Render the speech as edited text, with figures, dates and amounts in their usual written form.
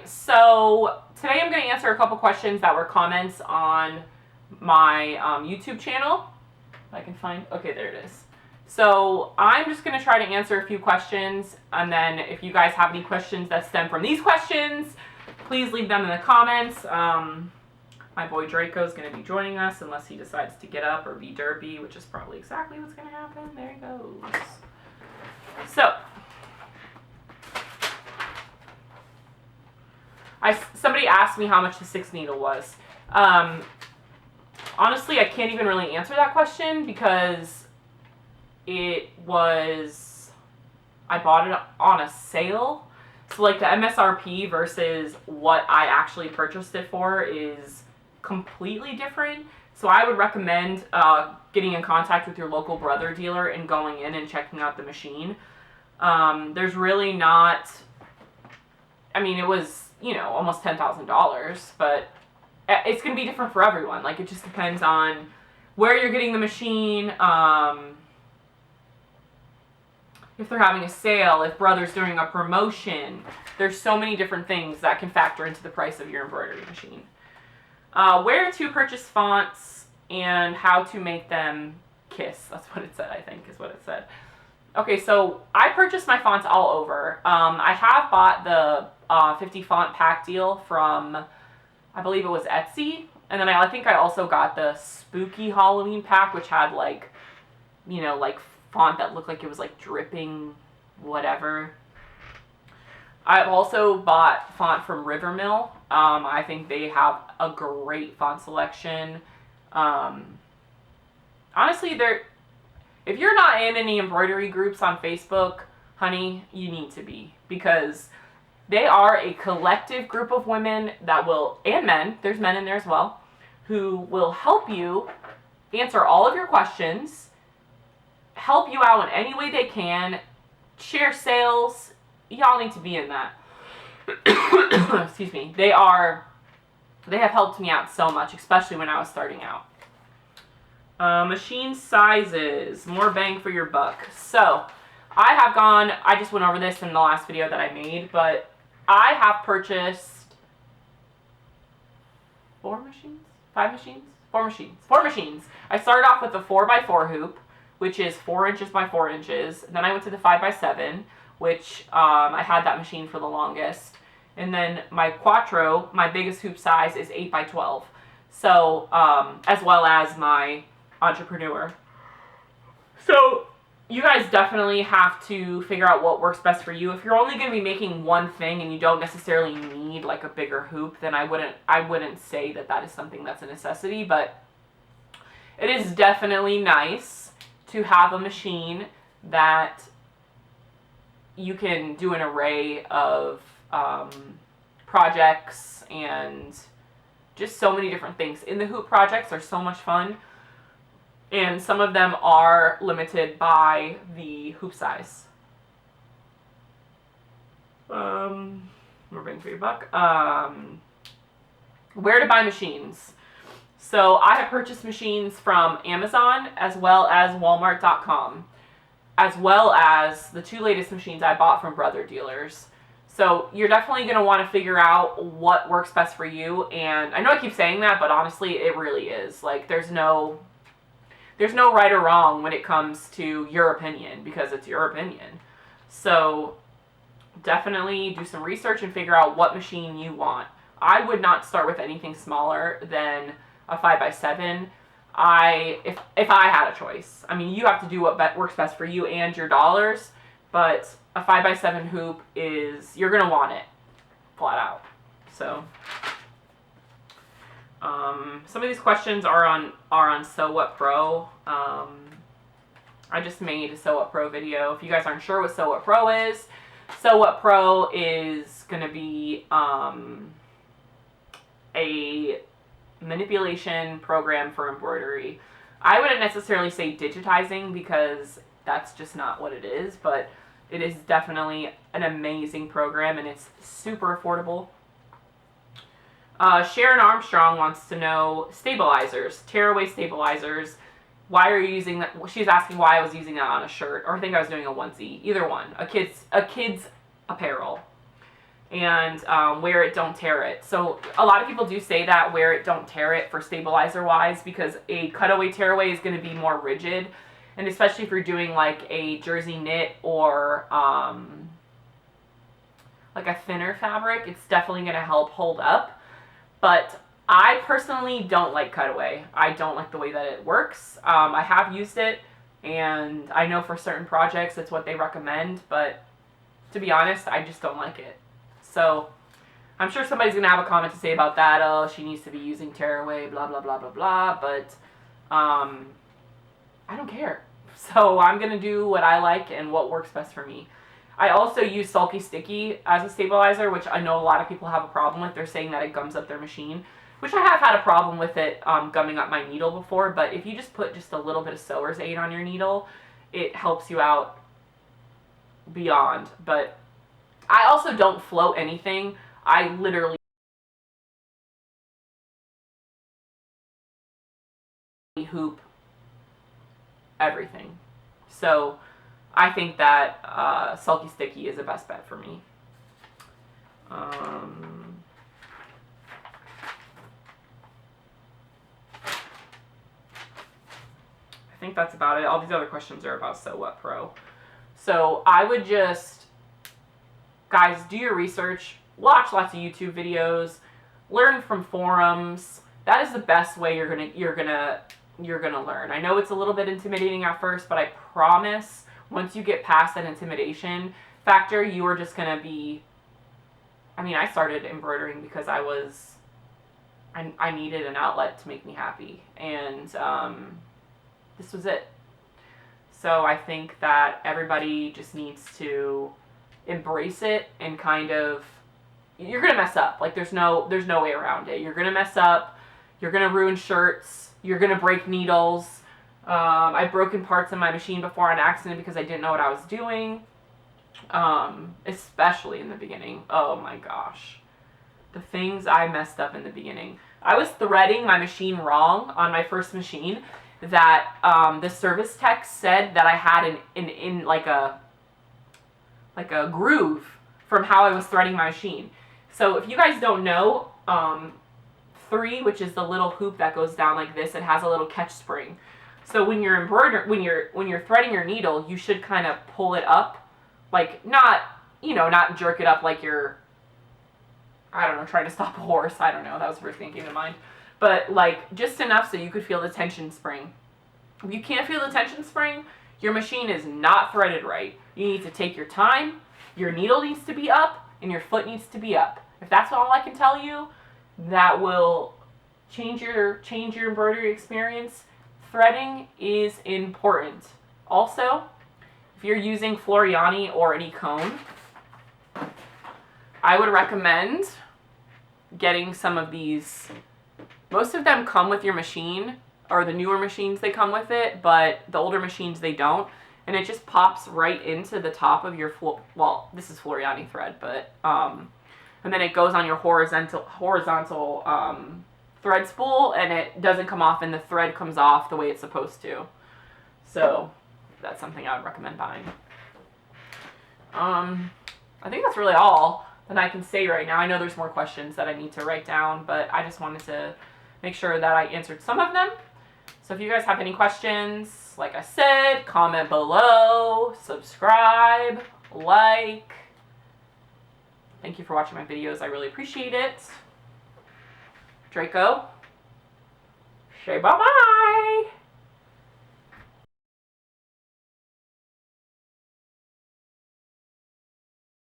so today I'm going to answer a couple questions that were comments on my YouTube channel. If I can find, okay, there it is. So I'm just going to try to answer a few questions, and then if you guys have any questions that stem from these questions, please leave them in the comments. My boy Draco is going to be joining us unless he decides to get up or be derpy, which is probably exactly what's going to happen. There he goes. So, somebody asked me how much the 6 needle was. Honestly, I can't even really answer that question because I bought it on a sale. So like the MSRP versus what I actually purchased it for is completely different. So I would recommend getting in contact with your local Brother dealer and going in and checking out the machine. There's really not, I mean, it was, you know, almost $10,000, but it's going to be different for everyone. Like, it just depends on where you're getting the machine, if they're having a sale, if Brother's doing a promotion. There's so many different things that can factor into the price of your embroidery machine. Where to purchase fonts and how to make them kiss. That's what it said, I think, is what it said. Okay, so I purchased my fonts all over. I have bought the 50 font pack deal from, I believe it was Etsy. And then I think I also got the spooky Halloween pack, which had like, you know, like font that looked like it was like dripping whatever. I've also bought font from Rivermill. I think they have a great font selection. Honestly, if you're not in any embroidery groups on Facebook, honey, you need to be, because they are a collective group of women that will, and men, there's men in there as well, who will help you answer all of your questions, help you out in any way they can, share sales. Y'all need to be in that. Excuse me. They have helped me out so much, especially when I was starting out. Machine sizes, more bang for your buck. So, I just went over this in the last video that I made, but I have purchased 4 machines? 5 machines? 4 machines. 4 machines. I started off with the 4x4 hoop, which is 4 inches by 4 inches. Then I went to the 5x7, which I had that machine for the longest. And then my Quattro, my biggest hoop size, is 8x12. So, as well as my Entrepreneur. So, you guys definitely have to figure out what works best for you. If you're only going to be making one thing and you don't necessarily need like a bigger hoop, then I wouldn't say that is something that's a necessity. But it is definitely nice to have a machine that you can do an array of projects and just so many different things. In the hoop projects are so much fun, and some of them are limited by the hoop size. More bang for your buck. Where to buy machines. So I have purchased machines from Amazon as well as Walmart.com, as well as the 2 latest machines I bought from Brother dealers. So you're definitely going to want to figure out what works best for you. And I know I keep saying that, but honestly, it really is. Like, there's no right or wrong when it comes to your opinion, because it's your opinion. So definitely do some research and figure out what machine you want. I would not start with anything smaller than a 5x7. If I had a choice. I mean, you have to do what works best for you and your dollars, but a 5x7 hoop you're going to want it, flat out. So, some of these questions are on Sew What Pro. I just made a Sew What Pro video. If you guys aren't sure what Sew What Pro is, Sew What Pro is going to be a manipulation program for embroidery. I wouldn't necessarily say digitizing, because that's just not what it is, but it is definitely an amazing program, and it's super affordable. Sharon Armstrong wants to know stabilizers, tearaway stabilizers. Why are you using that? She's asking why I was using that on a shirt, or I think I was doing a onesie. Either one, a kid's apparel. and wear it, don't tear it. So a lot of people do say that, wear it, don't tear it, for stabilizer wise, because a cutaway tearaway is going to be more rigid, and especially if you're doing like a jersey knit or like a thinner fabric, it's definitely going to help hold up. But I personally don't like cutaway. I don't like the way that it works. I have used it, and I know for certain projects it's what they recommend, but to be honest, I just don't like it. So I'm sure somebody's going to have a comment to say about that. Oh, she needs to be using tearaway, blah, blah, blah, blah, blah. But I don't care. So I'm going to do what I like and what works best for me. I also use Sulky Sticky as a stabilizer, which I know a lot of people have a problem with. They're saying that it gums up their machine, which I have had a problem with it gumming up my needle before. But if you just put just a little bit of sewer's aid on your needle, it helps you out beyond. But I also don't float anything. I literally hoop everything. So I think that Sulky Sticky is the best bet for me. I think that's about it. All these other questions are about Sew What Pro. So I would just, guys, do your research, watch lots of YouTube videos, learn from forums. That is the best way you're gonna learn. I know it's a little bit intimidating at first, but I promise once you get past that intimidation factor, you are just gonna be. I mean, I started embroidering because I needed an outlet to make me happy, and this was it. So I think that everybody just needs to embrace it and kind of, you're gonna mess up. Like there's no way around it. You're gonna mess up. You're gonna ruin shirts. You're gonna break needles. I've broken parts in my machine before on accident because I didn't know what I was doing. Especially in the beginning. Oh my gosh. The things I messed up in the beginning. I was threading my machine wrong on my first machine, that the service tech said that I had in like a groove from how I was threading my machine. So if you guys don't know, 3, which is the little hoop that goes down like this, it has a little catch spring. So when you're when you're threading your needle, you should kind of pull it up, like not jerk it up like you're, I don't know, trying to stop a horse. I don't know. That was the first thing that came to mind. But like just enough so you could feel the tension spring. If you can't feel the tension spring, your machine is not threaded right. You need to take your time. Your needle needs to be up and your foot needs to be up. If that's all I can tell you, that will change your embroidery experience. Threading is important. Also, if you're using Floriani or any cone, I would recommend getting some of these. Most of them come with your machine, or the newer machines they come with it, but the older machines they don't. And it just pops right into the top of your, well, this is Floriani thread, but, and then it goes on your horizontal thread spool, and it doesn't come off, and the thread comes off the way it's supposed to. So that's something I would recommend buying. I think that's really all that I can say right now. I know there's more questions that I need to write down, but I just wanted to make sure that I answered some of them. So if you guys have any questions, like I said, comment below, subscribe, like. Thank you for watching my videos. I really appreciate it. Draco, say bye-bye.